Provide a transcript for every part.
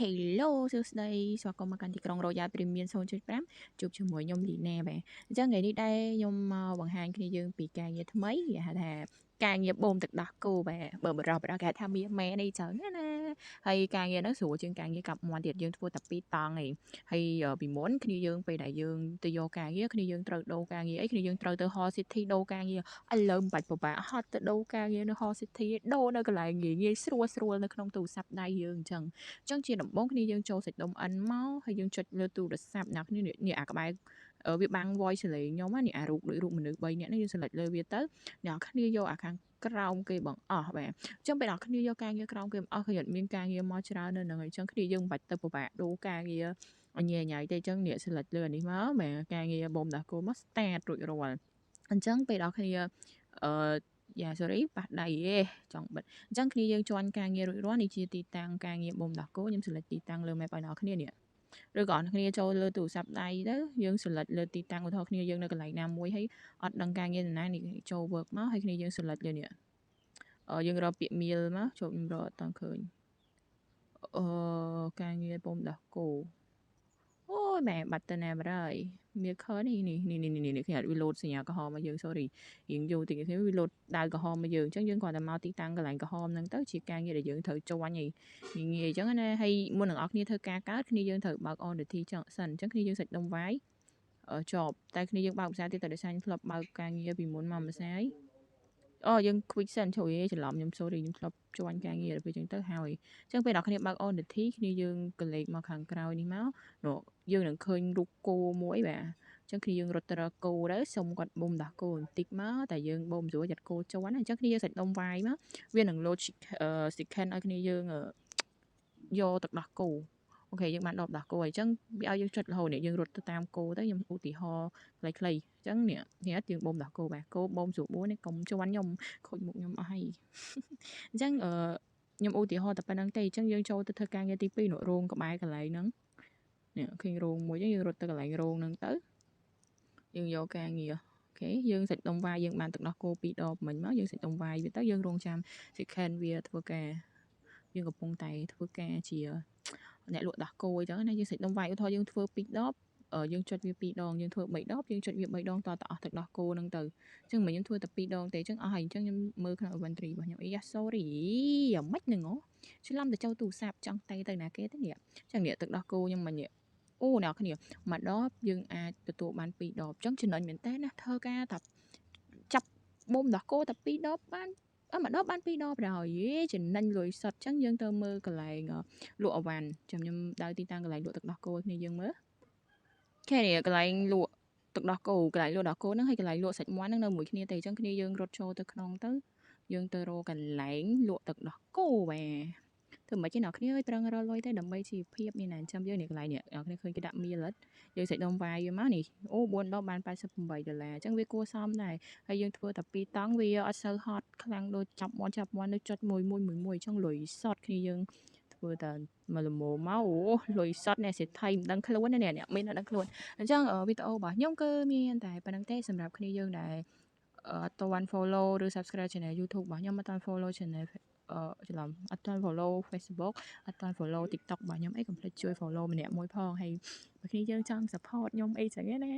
Hello សួស្តីស្វាគមន៍មកកាន់ទីក្រុង Royal Premium 0.5 ជួបជាមួយខ្ញុំលីណាបាទអញ្ចឹងថ្ងៃនេះដែរខ្ញុំមកបង្ហាញគ្នាយើងពីការងារថ្មីគេហៅថាការងារបូមទឹកដោះគោបាទបើបរោះគេហៅថាមាសម៉ែនេះចឹងណាហើយការងារហ្នឹងស្រួលជាងការងារកាប់មាន់ទៀតយើងធ្វើតែ2តង់ឯងហើយពីមុនគ្នាយើងពេលដែលយើងទៅយកការងារគ្នាយើងត្រូវដូរការងារអីគ្នាយើងត្រូវទៅ Hall City ដូរការងារឥឡូវមិនបាច់ពិបាកហត់ទៅដូរការងារនៅ Hall City ដូរនៅកន្លែងងាយស្រួលនៅក្នុងទូរស័ព្ទដៃយើងអញ្ចឹង ចឹងជាដំបូងគ្នាយើងចូលសាច់ដុំអិនមកហើយយើងចុចលើទូរស័ព្ទអ្នកគ្នានេះអាក្បែរវាបាំង voice សលេងខ្ញុំនេះអារូបដូចរូបមនុស្ស3នាក់នេះយើង select លើវាទៅអ្នកគ្នាយកអាខាងក្រោមគេបងអស់បាទអញ្ចឹងពេលអ្នកគ្នាយកការងារក្រោមគេអស់គឺអត់មានការងារមកច្រើននៅហ្នឹងអញ្ចឹងគ្នាយើងមិនបាច់ទៅពិបាកដូរការងារអញ្ញៃទេអញ្ចឹងអ្នក select លើអានេះមកបាទការងារបូមដាគោមក start រួចរាល់អញ្ចឹងពេលដល់គ្នាsorry ប៉ះដៃចង់បិទអញ្ចឹងគ្នាយើងជន់ការងាររួចរាល់នេះជាទីតាំងការងារបូមដោះគោខ្ញុំ select ទីតាំងលើ map ឲ្យអ្នកគ្នានេះឬក៏អ្នកគ្នាចូលលើទូរស័ព្ទដៃទៅយើង select លើទីតាំងឧទាហរណ៍គ្នាយើងនៅកន្លែងណាមួយហើយអត់ដឹងការងារណានេះចូល work មកហើយគ្នាយើង select លើនេះយើងរកពាក្យ mail មកចូលខ្ញុំរកអត់តាន់ឃើញការងារបូមដោះគោអូយម៉ែបាត់ទៅណាបាត់ហើយមានខនេះគេអត់ reload សញ្ញាក្រហមមកយើង sorry រៀងយូរតិចគេ reload ដៅក្រហមមកយើងអញ្ចឹងយើងគ្រាន់តែមកទីតាំងកន្លែងក្រហមហ្នឹងទៅជាការងារដែលយើងត្រូវចាញ់ហើយងាយអញ្ចឹងណាហើយមុននឹងអស់គ្នាធ្វើការកើតគ្នាយើងត្រូវបើក on the T ចឹងសិនអញ្ចឹងគ្នាយើងសាច់ដុំវាយចប់តែគ្នាយើងបើកភាសាទៀតតែដោយសារខ្ញុំធ្លាប់បើកការងារពីមុនមកភាសាហើយយើង quick send ជួយច្រឡំខ្ញុំ sorry ខ្ញុំធ្លាប់ចាញ់ការងារទៅអញ្ចឹងទៅហើយអញ្ចឹងពេលដល់គ្នាបើក on the T គ្នាយើងកលេចមកខាងក្រោយនេះមកយើងនឹងឃើញរូបគោមួយបាទចឹងគ្នាយើងរត់ទៅរកគោទៅសុំគាត់បូមដោះគោបន្តិចមកតែយើងបូមស្រួលចាត់គោជន់អញ្ចឹងគ្នាយើងសាច់ដុំវាយមកវានឹង load chicken ឲ្យគ្នាយើងយកទឹកដោះគោអូខេយើងបានដបដោះគោហើយអញ្ចឹងវាឲ្យយើងចុចរហូតនេះយើងរត់ទៅតាមគោទៅខ្ញុំឧទាហរណ៍ខ្លីៗអញ្ចឹងនេះយើងបូមដោះគោបាទគោបូមស្រួលបួននេះកុំជន់ខ្ញុំខូចមុខខ្ញុំអស់ហើយអញ្ចឹងខ្ញុំឧទាហរណ៍តែប៉ុណ្្នឹងទេអញ្ចឹងយើងចូលទៅធ្វើការងារទី2នោះរោងក្បែរកន្លែងហ្នឹងនេះឃើញរោងមួយយើងរត់ទៅកន្លែងរោងហ្នឹងទៅយើងយកការងារអូខេយើងសាច់ដុំវាយយើងបានទឹកដោះគោ2ដបមិញមកយើងសាច់ដុំវាយវាទៅយើងរងចាំ second វាធ្វើការយើងកំពុងតែធ្វើការជាអ្នកលក់ដោះគោអញ្ចឹងណាយើងសាច់ដុំវាយឧទាហរណ៍យើងធ្វើ2ដបយើងចុចវា2ដងយើងធ្វើ3ដបយើងចុចវា3ដងតអស់ទឹកដោះគោហ្នឹងទៅអញ្ចឹងមិនខ្ញុំធ្វើតែ2ដងទេអញ្ចឹងអស់ហើយអញ្ចឹងខ្ញុំមើលក្នុង inventory របស់ខ្ញុំsorry យ៉ាងម៉េចហ្នឹងច្រឡំទៅចូលទូរស័ព្ទចង់ទៅណាគេទៅនេះអញ្ចឹងនេះទឹកដោះគោខ្ញុំមិញអូអ្នកគ្នាមួយដបយើងអាចទទួលបាន2ដបអញ្ចឹងចំណេញមែនតើណាធ្វើការថាចាប់បូមដោះគោតែ2ដបបានមួយដបបាន2ដបហើយចំណេញលុយសុតអញ្ចឹងយើងទៅមើលកន្លែងលក់អវ៉ាន់ចាំខ្ញុំដើរទីតាំងកន្លែងលក់ទឹកដោះគោឲ្យគ្នាយើងមើលគេនេះកន្លែងលក់ទឹកដោះគោកន្លែងលក់ដោះគោហ្នឹងហើយកន្លែងលក់សាច់មាន់ហ្នឹងនៅមួយគ្នាទេអញ្ចឹងគ្នាយើងរត់ចូលទៅក្នុងទៅយើងទៅរកកន្លែងលក់ទឹកដោះគោបាទធ្វើមិនទេអ្នកគ្នាឲ្យប្រឹងរកលុយទៅដើម្បីជីវភាពនេះណាចាំយើងនេះកន្លែងនេះអ្នកគ្នាឃើញគេដាក់មៀលយើងសាច់ដុំវាយវាមកនេះអូ4ដបបាន$88អញ្ចឹងវាគួរសមដែរហើយយើងធ្វើតែ2តង់វាអត់សូវហត់ខ្លាំងដូចចាប់មាន់នៅចុចមួយអញ្ចឹងលុយសតគ្នាយើងធ្វើតែមកលមមកអូលុយសតនេះសេដ្ឋីមិនដឹងខ្លួននេះអ្នកមានអត់ដឹងខ្លួនអញ្ចឹងវីដេអូរបស់ខ្ញុំគឺមានតែប៉ុណ្្នឹងទេសម្រាប់គ្នាយើងដែលអត់ទាន់ follow ឬ subscribe channel YouTube របស់ខ្ញុំអត់ទាន់ follow channel ច្រឡំអត់ទាន់ follow Facebook អត់ទាន់ follow TikTok របស់ខ្ញុំអីកុំភ្លេចជួយ follow ម្នាក់មួយផងហើយបើគ្នាយើងចង់ support ខ្ញុំអីចឹងណា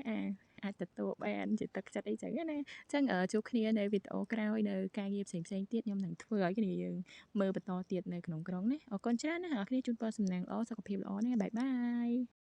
អាចទទួលបានជាទឹកចិត្តអីចឹងណាអញ្ចឹងជួបគ្នានៅវីដេអូក្រោយនៅការងារផ្សេងទៀតខ្ញុំនឹងធ្វើឲ្យគ្នាយើងមើលបន្តទៀតនៅក្នុងក្រុងណាអរគុណច្រើនណាស់អ្នកគ្នាជូនពរសំណាងល្អសុខភាពល្អណាបាយបាយ